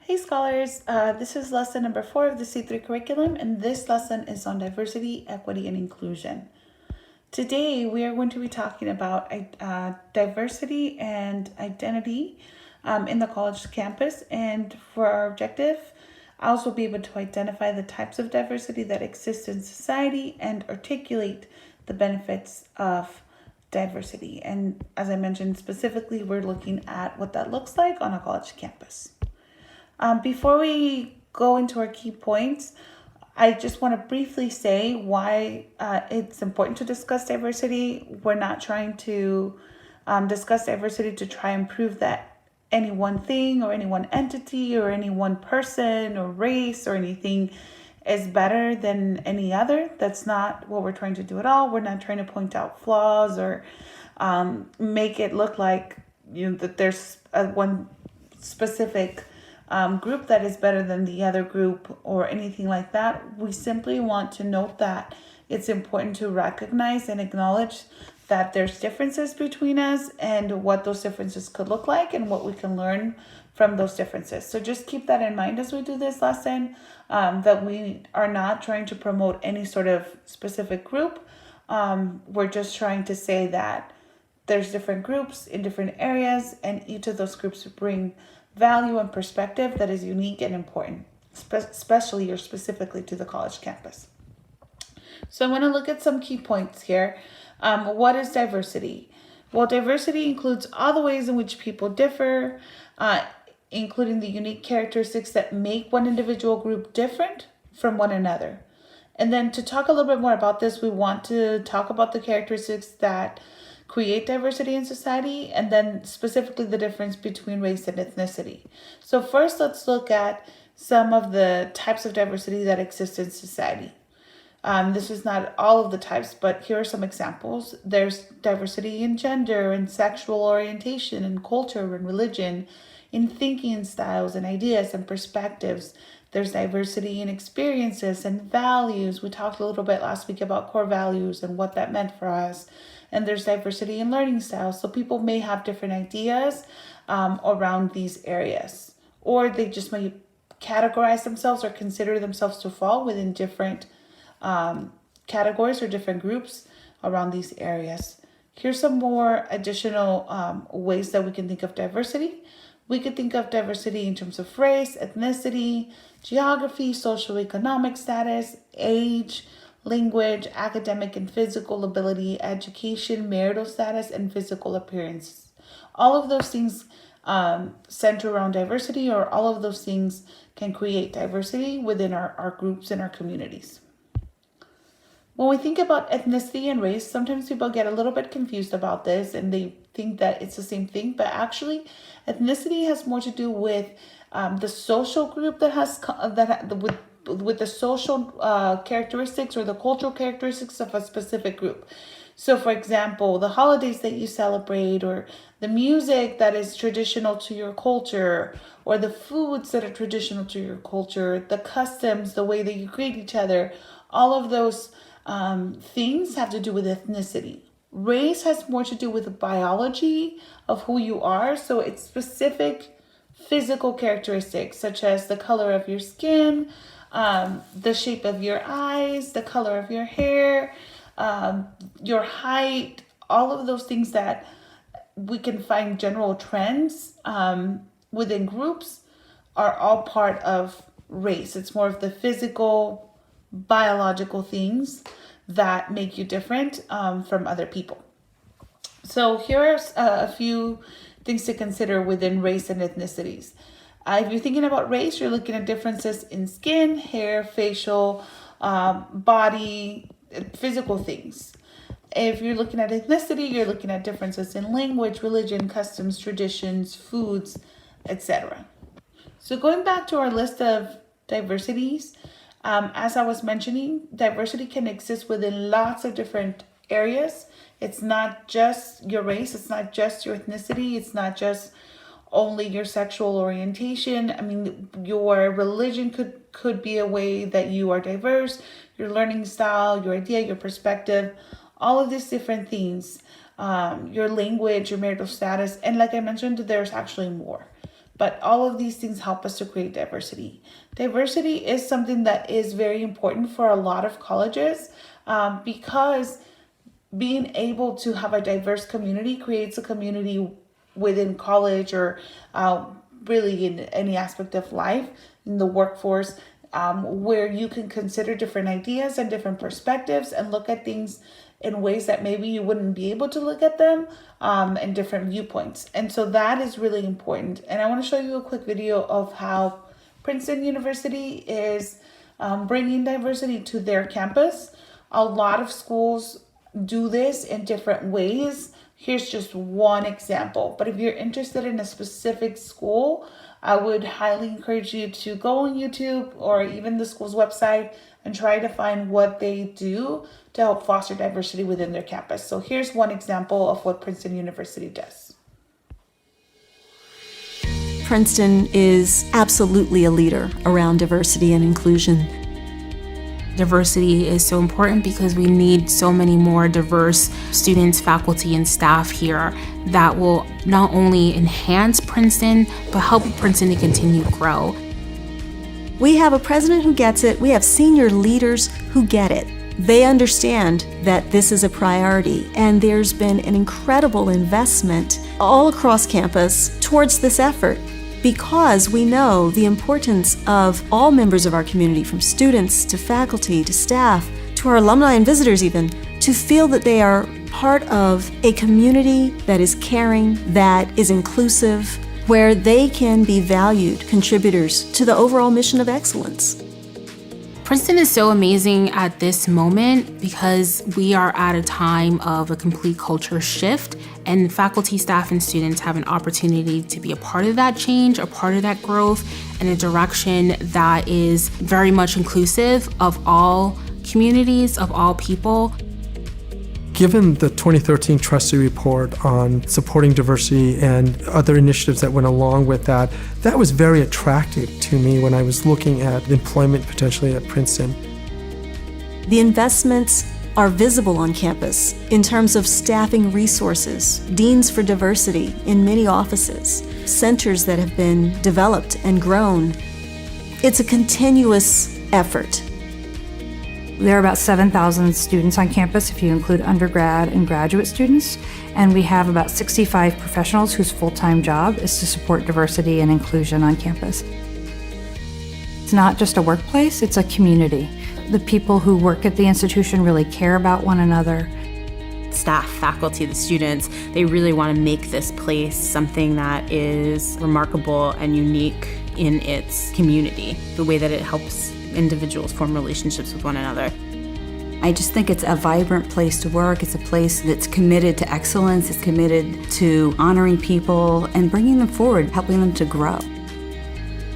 Hey scholars, this is lesson number 4 of the C3 curriculum, and this lesson is on diversity, equity, and inclusion. Today we are going to be talking about diversity and identity in the college campus, and for our objective, I also be able to identify the types of diversity that exist in society and articulate the benefits of diversity. And as I mentioned specifically, we're looking at what that looks like on a college campus. Before we go into our key points, I just want to briefly say why it's important to discuss diversity. We're not trying to discuss diversity to try and prove that any one thing or any one entity or any one person or race or anything is better than any other. That's not what we're trying to do at all. We're not trying to point out flaws or make it look like that there's one specific group that is better than the other group or anything like that. We simply want to note that it's important to recognize and acknowledge that there's differences between us and what those differences could look like and what we can learn from those differences. So just keep that in mind as we do this lesson, that we are not trying to promote any sort of specific group. We're just trying to say that there's different groups in different areas, and each of those groups bring value and perspective that is unique and important, especially or specifically to the college campus. So I'm going to look at some key points here. What is diversity? Well, diversity includes all the ways in which people differ, including the unique characteristics that make one individual group different from one another. And then to talk a little bit more about this, we want to talk about the characteristics that create diversity in society, and then specifically the difference between race and ethnicity. So first, let's look at some of the types of diversity that exist in society. This is not all of the types, but here are some examples. There's diversity in gender and sexual orientation and culture and religion, in thinking styles and ideas and perspectives. There's diversity in experiences and values. We talked a little bit last week about core values and what that meant for us. And there's diversity in learning styles. So people may have different ideas around these areas, or they just may categorize themselves or consider themselves to fall within different categories or different groups around these areas. Here's some more additional ways that we can think of diversity. We could think of diversity in terms of race, ethnicity, geography, socioeconomic status, age, language, academic and physical ability, education, marital status, and physical appearance. All of those things center around diversity, or all of those things can create diversity within our groups and our communities. When we think about ethnicity and race, sometimes people get a little bit confused about this and they think that it's the same thing, but actually ethnicity has more to do with the social group that has with the social characteristics or the cultural characteristics of a specific group. So for example, the holidays that you celebrate, or the music that is traditional to your culture, or the foods that are traditional to your culture, the customs, the way that you greet each other, all of those things have to do with ethnicity. Race has more to do with the biology of who you are. So it's specific physical characteristics such as the color of your skin, the shape of your eyes, the color of your hair, your height, all of those things that we can find general trends within groups are all part of race. It's more of the physical, biological things that make you different from other people. So here are a few things to consider within race and ethnicities. If you're thinking about race, you're looking at differences in skin, hair, facial, body, physical things. If you're looking at ethnicity, you're looking at differences in language, religion, customs, traditions, foods, etc. So going back to our list of diversities, as I was mentioning, diversity can exist within lots of different areas. It's not just your race, it's not just your ethnicity, it's not just only your sexual orientation. I mean, your religion could be a way that you are diverse, your learning style, your idea, your perspective, all of these different things, your language, your marital status. And like I mentioned, there's actually more. But all of these things help us to create diversity. Diversity is something that is very important for a lot of colleges because being able to have a diverse community creates a community within college or really in any aspect of life, in the workforce, where you can consider different ideas and different perspectives and look at things in ways that maybe you wouldn't be able to look at them and different viewpoints. And so that is really important. And I want to show you a quick video of how Princeton University is bringing diversity to their campus. A lot of schools do this in different ways. Here's just one example. But if you're interested in a specific school, I would highly encourage you to go on YouTube or even the school's website and try to find what they do to help foster diversity within their campus. So here's one example of what Princeton University does. Princeton is absolutely a leader around diversity and inclusion. Diversity is so important because we need so many more diverse students, faculty, and staff here that will not only enhance Princeton, but help Princeton to continue to grow. We have a president who gets it. We have senior leaders who get it. They understand that this is a priority, and there's been an incredible investment all across campus towards this effort, because we know the importance of all members of our community, from students to faculty to staff to our alumni and visitors even, to feel that they are part of a community that is caring, that is inclusive, where they can be valued contributors to the overall mission of excellence. Princeton is so amazing at this moment because we are at a time of a complete culture shift, and faculty, staff, and students have an opportunity to be a part of that change, a part of that growth, and a direction that is very much inclusive of all communities, of all people. Given the 2013 Trustee Report on supporting diversity and other initiatives that went along with that, that was very attractive to me when I was looking at employment potentially at Princeton. The investments are visible on campus in terms of staffing resources, deans for diversity in many offices, centers that have been developed and grown. It's a continuous effort. There are about 7,000 students on campus if you include undergrad and graduate students, and we have about 65 professionals whose full-time job is to support diversity and inclusion on campus. It's not just a workplace, it's a community. The people who work at the institution really care about one another. Staff, faculty, the students, they really want to make this place something that is remarkable and unique in its community, the way that it helps individuals form relationships with one another. I just think it's a vibrant place to work. It's a place that's committed to excellence. It's committed to honoring people and bringing them forward, helping them to grow.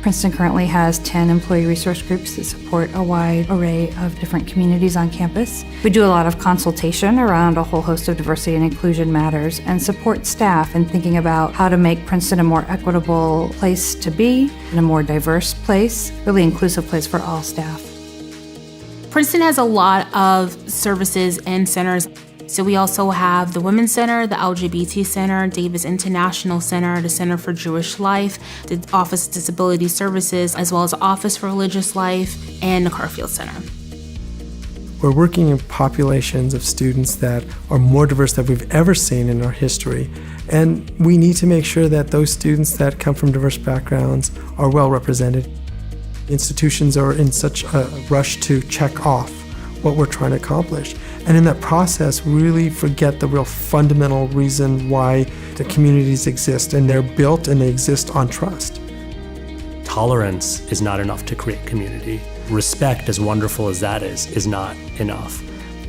Princeton currently has 10 employee resource groups that support a wide array of different communities on campus. We do a lot of consultation around a whole host of diversity and inclusion matters and support staff in thinking about how to make Princeton a more equitable place to be and a more diverse place, really inclusive place for all staff. Princeton has a lot of services and centers. So we also have the Women's Center, the LGBT Center, Davis International Center, the Center for Jewish Life, the Office of Disability Services, as well as the Office for Religious Life, and the Carfield Center. We're working in populations of students that are more diverse than we've ever seen in our history. And we need to make sure that those students that come from diverse backgrounds are well represented. Institutions are in such a rush to check off what we're trying to accomplish. And in that process, really forget the real fundamental reason why the communities exist, and they're built and they exist on trust. Tolerance is not enough to create community. Respect, as wonderful as that is not enough.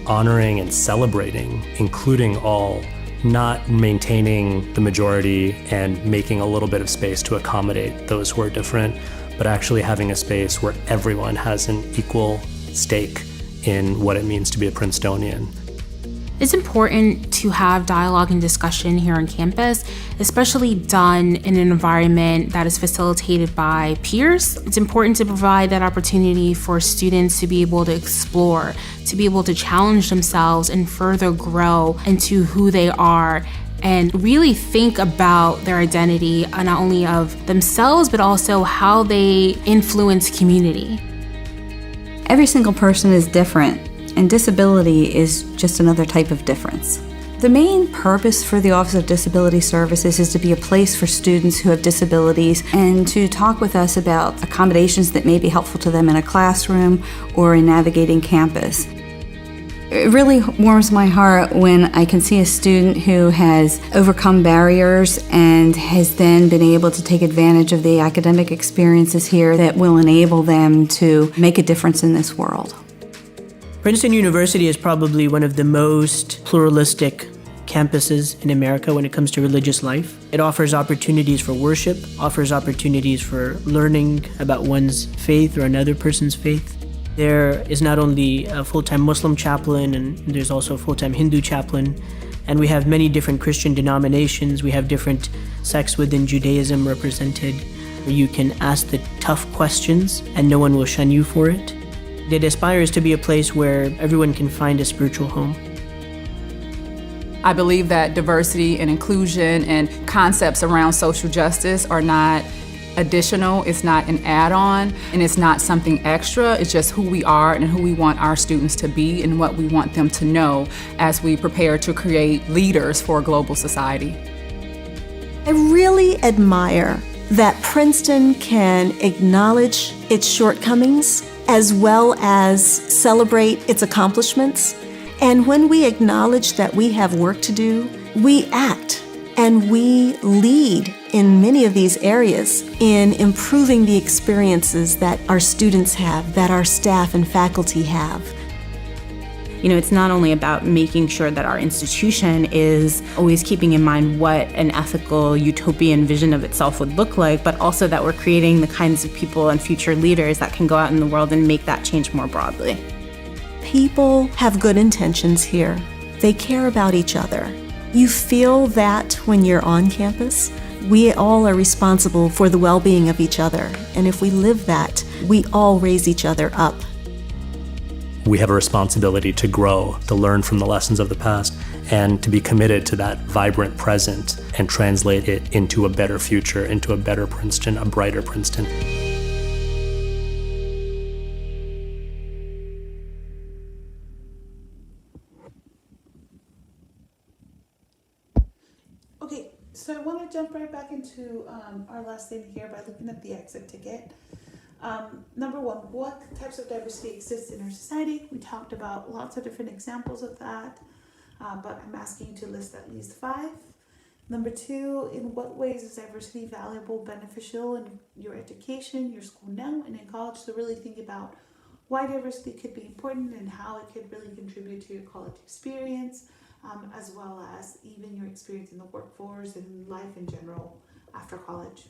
Honoring and celebrating, including all, not maintaining the majority and making a little bit of space to accommodate those who are different, but actually having a space where everyone has an equal stake in what it means to be a Princetonian. It's important to have dialogue and discussion here on campus, especially done in an environment that is facilitated by peers. It's important to provide that opportunity for students to be able to explore, to be able to challenge themselves and further grow into who they are and really think about their identity, not only of themselves, but also how they influence community. Every single person is different, and disability is just another type of difference. The main purpose for the Office of Disability Services is to be a place for students who have disabilities and to talk with us about accommodations that may be helpful to them in a classroom or in navigating campus. It really warms my heart when I can see a student who has overcome barriers and has then been able to take advantage of the academic experiences here that will enable them to make a difference in this world. Princeton University is probably one of the most pluralistic campuses in America when it comes to religious life. It offers opportunities for worship, offers opportunities for learning about one's faith or another person's faith. There is not only a full-time Muslim chaplain, and there's also a full-time Hindu chaplain, and we have many different Christian denominations. We have different sects within Judaism represented. You can ask the tough questions and no one will shun you for it. It aspires to be a place where everyone can find a spiritual home. I believe that diversity and inclusion and concepts around social justice are not additional, it's not an add-on, and it's not something extra. It's just who we are and who we want our students to be and what we want them to know as we prepare to create leaders for a global society. I really admire that Princeton can acknowledge its shortcomings as well as celebrate its accomplishments. And when we acknowledge that we have work to do, we act and we lead in many of these areas in improving the experiences that our students have, that our staff and faculty have. You know, it's not only about making sure that our institution is always keeping in mind what an ethical utopian vision of itself would look like, but also that we're creating the kinds of people and future leaders that can go out in the world and make that change more broadly. People have good intentions here. They care about each other. You feel that when you're on campus. We all are responsible for the well-being of each other, and if we live that, we all raise each other up. We have a responsibility to grow, to learn from the lessons of the past, and to be committed to that vibrant present and translate it into a better future, into a better Princeton, a brighter Princeton. Okay, so I want to jump right back into our last thing here by looking at the exit ticket. Number one, what types of diversity exist in our society? We talked about lots of different examples of that, but I'm asking you to list at least 5. Number 2, in what ways is diversity valuable, beneficial in your education, your school now, and in college? So really think about why diversity could be important and how it could really contribute to your college experience, as well as even your experience in the workforce and life in general after college.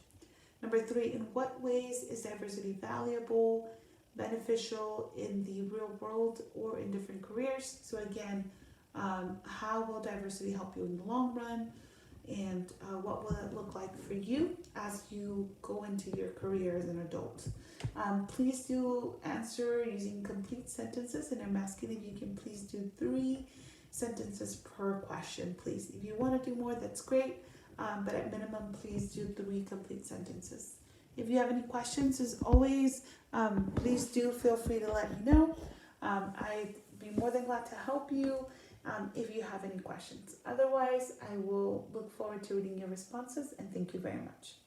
Number 3, in what ways is diversity valuable, beneficial in the real world or in different careers? So again, how will diversity help you in the long run? And what will it look like for you as you go into your career as an adult? Please do answer using complete sentences, and I'm asking if you can please do 3 sentences per question, please. If you want to do more, that's great. But at minimum, please do 3 complete sentences. If you have any questions, as always, please do feel free to let me know. I'd be more than glad to help you if you have any questions. Otherwise, I will look forward to reading your responses, and thank you very much.